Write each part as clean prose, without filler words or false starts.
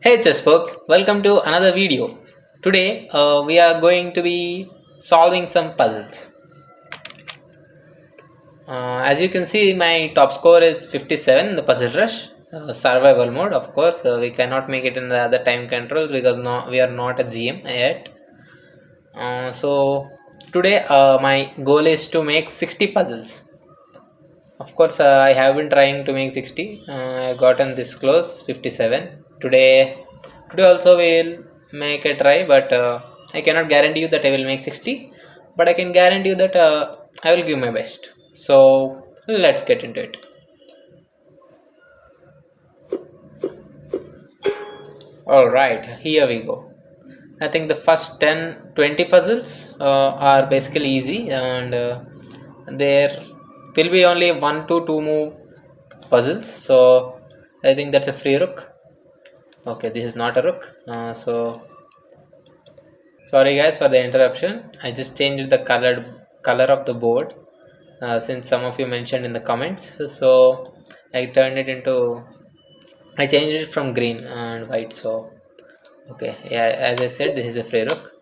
Hey chess folks, welcome to another video. Today we are going to be solving some puzzles. As you can see, my top score is 57 in the puzzle rush. Survival mode, of course. We cannot make it in the other time controls because we are not a GM yet. So today my goal is to make 60 puzzles. Of course, I have been trying to make 60. I gotten this close, 57. Today also we'll make a try, but I cannot guarantee you that I will make 60. But I can guarantee you that I will give my best. So let's get into it. Alright, here we go. I think the first 10-20 puzzles are basically easy, and there will be only 1 to 2 move puzzles. So I think that's a free rook. Okay, this is not a rook. Sorry guys for the interruption. I just changed the color of the board since some of you mentioned in the comments. So I turned it into I changed it from green and white. So okay, yeah, as I said, this is a free rook.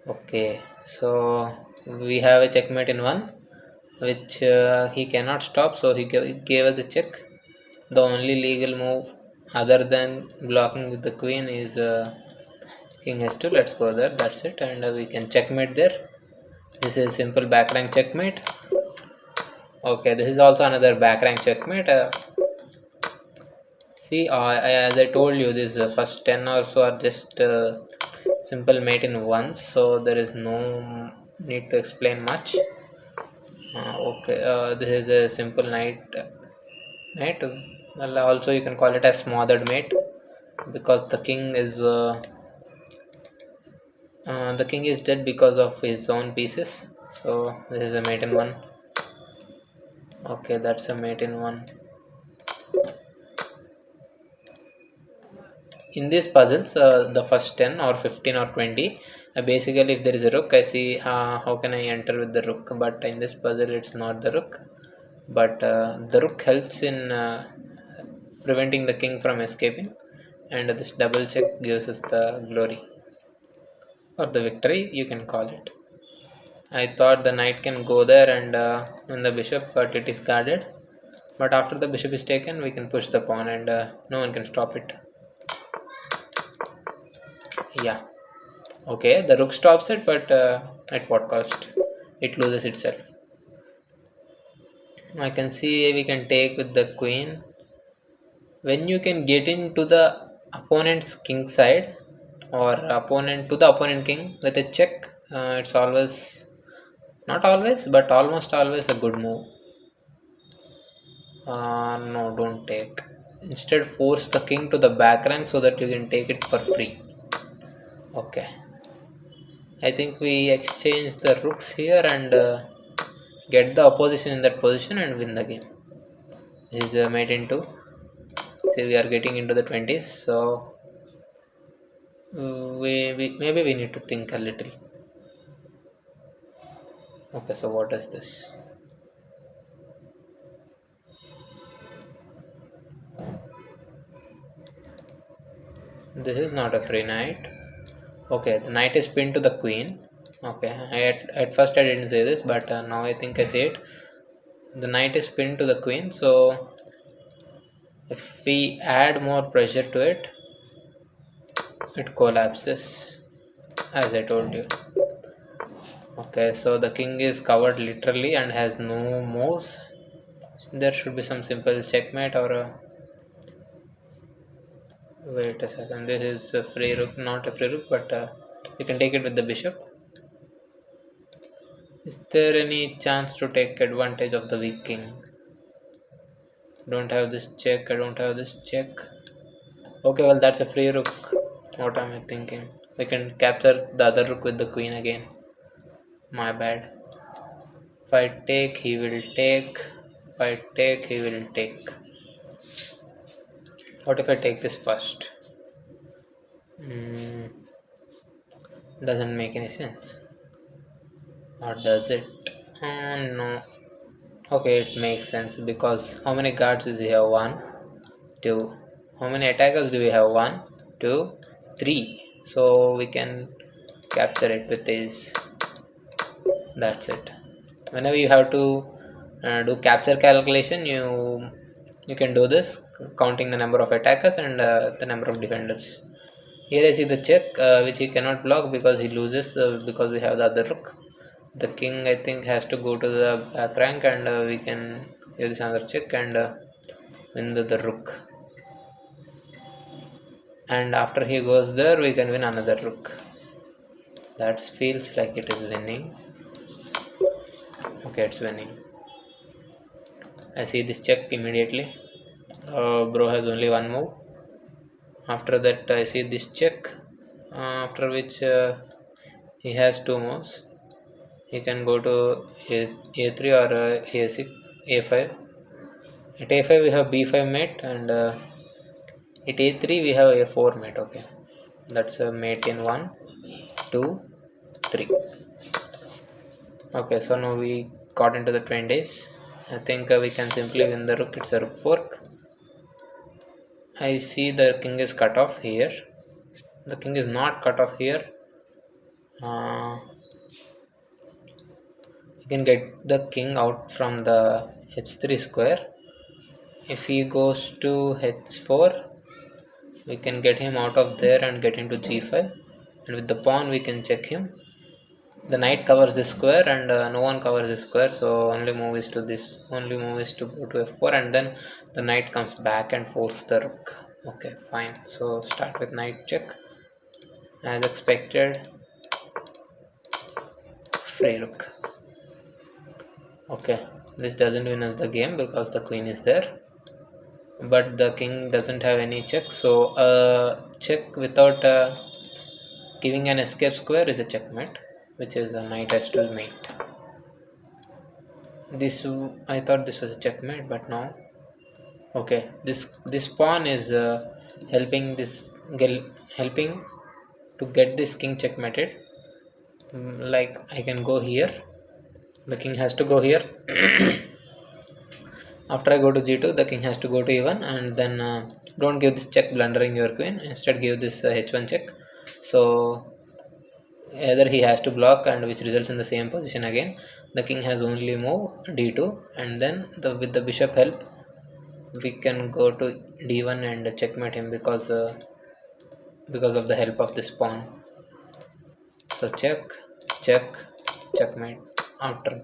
Okay, so we have a checkmate in one, which he cannot stop. So he gave us a check. The only legal move other than blocking with the queen is king s2. Let's go there. That's it, and we can checkmate there. This is simple back rank checkmate. Okay, this is also another back rank checkmate. See, as I told you, this first 10 or so are just simple mate in ones, so there is no need to explain much. Okay, this is a simple knight. Well, also you can call it a smothered mate because the king is dead because of his own pieces. So this is a mate in one. Okay, that's a mate in one. In these puzzles, the first 10 or 15 or 20, basically if there is a rook, I see how can I enter with the rook. But in this puzzle it's not the rook, but the rook helps in preventing the king from escaping, and this double check gives us the glory or the victory, you can call it. I thought the knight can go there and the bishop, but it is guarded. But after the bishop is taken, we can push the pawn, and no one can stop it. Yeah. Okay, the rook stops it, but at what cost? It loses itself. I can see we can take with the queen. When you can get into the opponent's king side or opponent to the opponent king with a check, it's always, not always, but almost always a good move. No, don't take. Instead, force the king to the back rank so that you can take it for free. Okay. I think we exchange the rooks here and get the opposition in that position and win the game. This is mate in 2. See, we are getting into the 20s, so we maybe we need to think a little. Okay, so what is this? This is not a free knight. Okay, the knight is pinned to the queen. Okay, at first I didn't say this, but now I think I say it. The knight is pinned to the queen, so if we add more pressure to it, it collapses, as I told you. Okay, so the king is covered literally and has no moves. There should be some simple checkmate or a, wait a second. This is a free rook, not a free rook, but you can take it with the bishop. Is there any chance to take advantage of the weak king? Don't have this check. I don't have this check. Okay, well that's a free rook. What am I thinking? We can capture the other rook with the queen again. My bad. If I take, he will take. If I take, he will take. What if I take this first? Hmm, doesn't make any sense. Or does it? No. Okay, it makes sense because how many guards is here? One, two. How many attackers do we have? 1, 2, 3. So we can capture it with this. That's it. Whenever you have to do capture calculation, you can do this, counting the number of attackers and the number of defenders. Here I see the check, which he cannot block because he loses, because we have the other rook. The king, I think, has to go to the back rank, and we can give this another check and win the rook. And after he goes there, we can win another rook. That feels like it is winning. Okay, it's winning. I see this check immediately. Bro has only one move. After that, I see this check. After which he has two moves. He can go to A3 or A6, A5. At A5 we have B5 mate, and at A3 we have A4 mate. Okay, that's a mate in 1, 2, 3. Okay, so now we got into the 20 days. I think we can simply win the rook. It's a rook fork. I see the king is cut off here. The king is not cut off here. You can get the king out from the h3 square. If he goes to h4, we can get him out of there and get into g5. And with the pawn, we can check him. The knight covers this square, and no one covers this square, so only move is to this. Only move is to go to f4, and then the knight comes back and forces the rook. Okay, fine. So start with knight check. As expected, free rook. Okay, this doesn't win us the game because the queen is there, but the king doesn't have any check. So check without giving an escape square is a checkmate, which is a knight has to mate. This, I thought this was a checkmate, but no. Okay, this pawn is helping helping to get this king checkmated. Like I can go here. The king has to go here. After I go to g2, the king has to go to e1, and then don't give this check blundering your queen. Instead, give this h1 check. So either he has to block, and which results in the same position again. The king has only move d2, and then with the bishop help, we can go to d1 and checkmate him because of the help of this pawn. So check, check, checkmate. After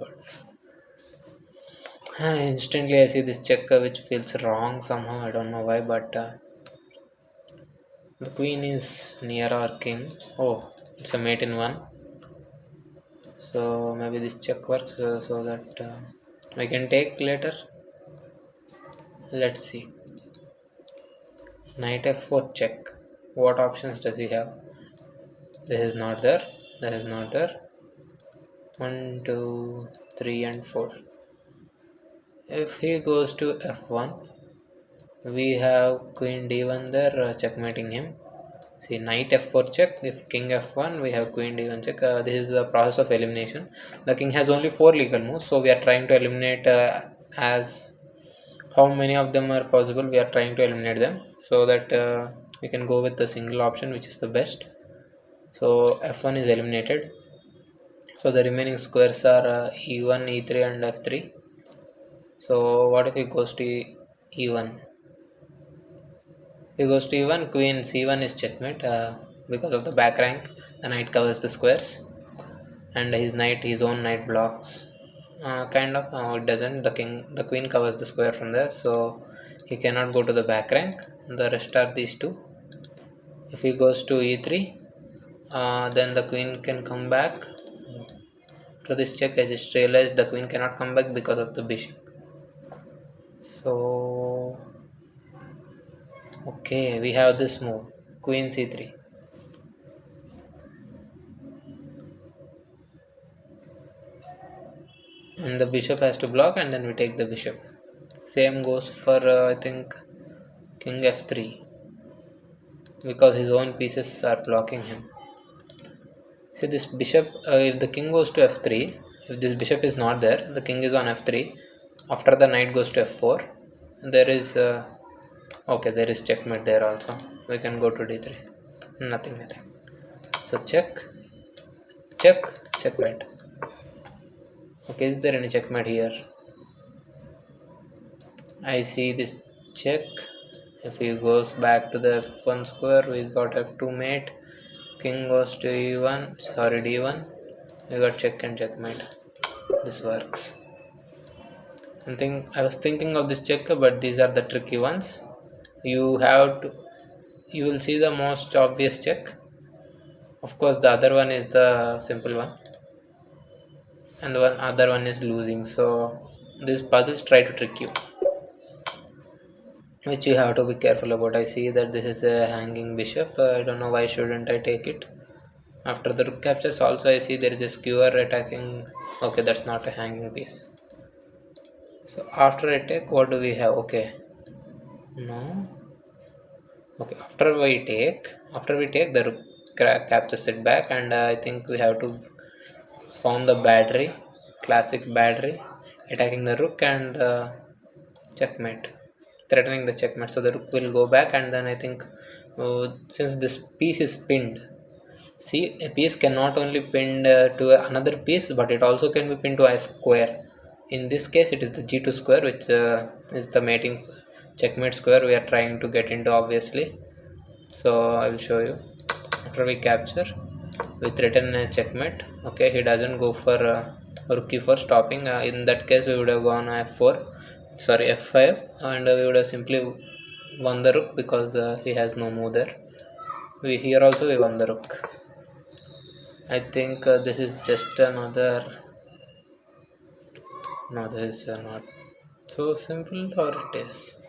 instantly I see this check which feels wrong somehow. I don't know why, but the queen is near our king. Oh, it's a mate in 1. So maybe this check works so that we can take later. Let's see. Knight f4 check. What options does he have? This is not there. That is not there. 1, 2, 3 and 4. If he goes to f1, we have queen d1 there, checkmating him. See, knight f4 check. If king f1, we have queen d1 check. This is the process of elimination. The king has only 4 legal moves, so we are trying to eliminate as how many of them are possible. We are trying to eliminate them so that we can go with the single option, which is the best. So f1 is eliminated. So the remaining squares are e1, e3 and f3. So what if he goes to e1? If he goes to e1, queen c1 is checkmate because of the back rank. The knight covers the squares, and his own knight blocks. Kind of. It doesn't. The queen covers the square from there, so he cannot go to the back rank. The rest are these two. If he goes to e3, then the queen can come back. After this check, I just realized the queen cannot come back because of the bishop. So okay, we have this move, queen c3. And the bishop has to block, and then we take the bishop. Same goes for I think king f3, because his own pieces are blocking him. See this bishop, if the king goes to f3, if this bishop is not there, the king is on f3. After the knight goes to f4, there is Okay, there is checkmate there also. We can go to d3. Nothing. So check, checkmate. Okay, is there any checkmate here? I see this check. If he goes back to the f1 square, we got f2 mate. King goes to e1, sorry d1. We got check and checkmate. This works. I was thinking of this check, but these are the tricky ones. You have to, you will see the most obvious check. Of course, the other one is the simple one, and the other one is losing. So these puzzles try to trick you, which you have to be careful about. I see that this is a hanging bishop. I don't know why shouldn't I take it. After the rook captures also I see there is a skewer attacking. Okay, that's not a hanging piece. So after I take, what do we have? Okay, no. Okay, after we take the rook captures it back, and I think we have to form the battery, classic battery, attacking the rook and checkmate, threatening the checkmate. So the rook will go back, and then I think since this piece is pinned, see, a piece can not only pinned to another piece, but it also can be pinned to a square. In this case, it is the g2 square, which is the mating checkmate square we are trying to get into, obviously. So I will show you. After we capture, we threaten a checkmate. Okay, he doesn't go for rook e4 stopping. In that case, we would have gone f4, sorry, f5, and we would have simply won the rook because he has no move there. We here also we won the rook. I think this is just another. No, this is not so simple, or it is.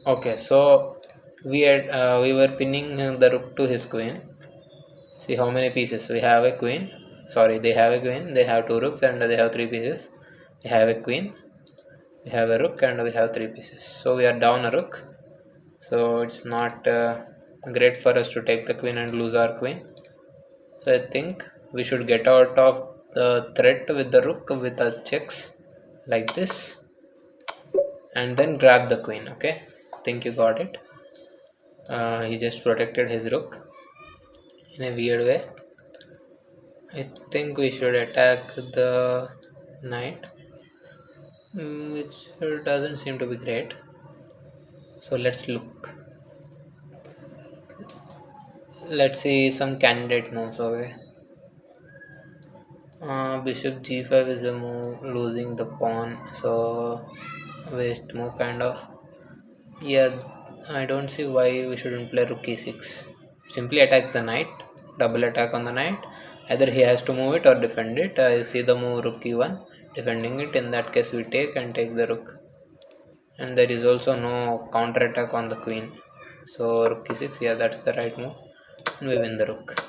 Okay, so we were pinning the rook to his queen. See how many pieces we have. A queen. Sorry, they have a queen. They have two rooks and they have three pieces. We have a queen. We have a rook and we have three pieces. So we are down a rook. So it's not great for us to take the queen and lose our queen. So I think we should get out of the threat with the rook with the checks like this, and then grab the queen. Okay, I think you got it. He just protected his rook in a weird way. I think we should attack the knight, which doesn't seem to be great. So let's look. Let's see some candidate moves. Okay. Bishop g5 is a move, losing the pawn, so waste move kind of. Yeah, I don't see why we shouldn't play rook e6. Simply attacks the knight, double attack on the knight. Either he has to move it or defend it. I see the move rook e1, defending it. In that case, we take and take the rook, and there is also no counter attack on the queen. So rook e6, yeah, that's the right move, and we win the rook.